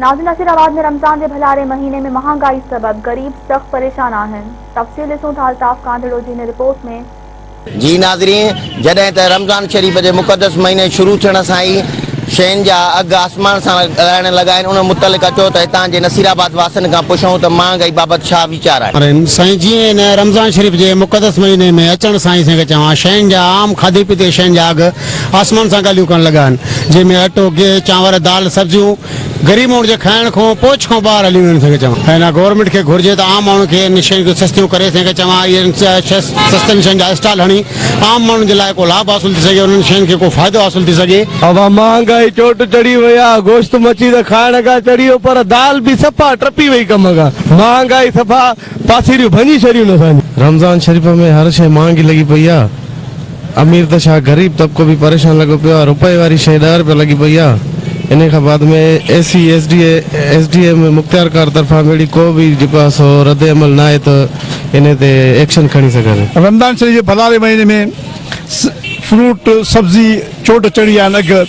नाज़रीन, नसीराबाद में रमज़ान के भलारे महीने में महंगाई सबब गरीब सख्त परेशान आहिनि। तफ़सील ॾिसूं था अल्ताफ़ कांधड़ो जी हिन रिपोर्ट में। जी नाज़रीन, जॾहिं त रमज़ान शरीफ़ जे मुक़दस महीने शुरू थियण सां ई शयुनि जा अघु आसमान सां ॻाल्हाइण लॻा आहिनि। उन मुतलिक़ अचो त हितां जे नसीराबाद वासियुनि खां पुछूं त महांगाई बाबति छा वीचार आहे। साईं, जीअं हिन रमज़ान शरीफ़ जे मुक़दस महीने में अचण सां ई असांखे चवां शयुनि जा आम खाधे पीते शयुनि जा अघु आसमान सां ॻाल्हियूं करणु लॻा आहिनि, जंहिंमें अटो गिहु चांवर दाल सब्जियूं ग़रीब माण्हू जे खाइण खां पोच खां ॿाहिरि हली वञनि थे चवां। ऐं गवर्नमेंट खे घुर्जे त आम माण्हू खे इन शयूं सस्तियूं करे थे चवां। इहे सस्तनि शयुनि जा स्टॉल हणी आम माण्हुनि जे लाइ को लाभ हासिल थी सघे, उन्हनि शयुनि खे को फ़ाइदो हासिल थी सघे। अब महंगाई चोट चढ़ी वही है, गोश्त मच्छी तो खाने का चढ़ी हो, पर दाल भी सफ़ा टपी वही कम का। महंगाई सफ़ा पासीरियूं भंजी छड़ियूं न। रमज़ान शरीफ़ में हर शइ महांगी लगी पई है। अमीर तो छा गरीब तबको भी परेशान लगो पियो आहे। रुपए वाली शइ 10 रुपया लगी पई आहे। इन खां बाद में एसडीए में मुख्तियारकार तरफा अहिड़ी को भी जेको आहे सो रद्द अमल न आहे त इन ते एक्शन खणी सघनि। रमज़ान शरीफ़ जे भलारे महीने में फ्रूट सब्जी चोट चढ़ी आहे। अघु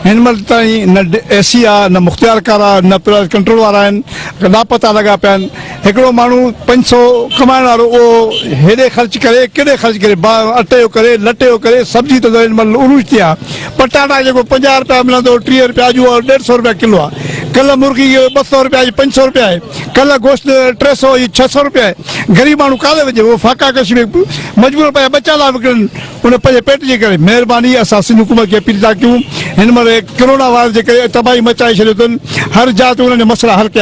हिन महिल ताईं न एसी आहे, न मुख्तियारकार आहे, न कंट्रोल वारा आहिनि, लापता लॻा पिया आहिनि। हिकिड़ो माण्हू 500 कमाइण वारो उहो हेॾे ख़र्च करे केॾे ख़र्च करे, अटे जो करे लटे जो करे। सब्जी त हिन महिल उरूज थी आहे। पटाटा जेको 50 रुपया मिलंदो 30 रुपया, अॼु 150 रुपया किलो आहे। कल्ह मुर्गी 200 रुपया, 500 रुपया आहे। कल्ह गोश्त 300, 600 रुपया आहे। ग़रीब माण्हू काॾे वञे, उहो फाका कशी में मजबूर पिया बचा था विकिणनि उन पंहिंजे पेट जे करे। महिरबानी असां सिंध हुकूमत खे अपील था कयूं, हिन महिल कोरोना वायरस जे करे तबाही मचाए छॾियो अथनि, हर जात उन्हनि जा मसइला हल कया।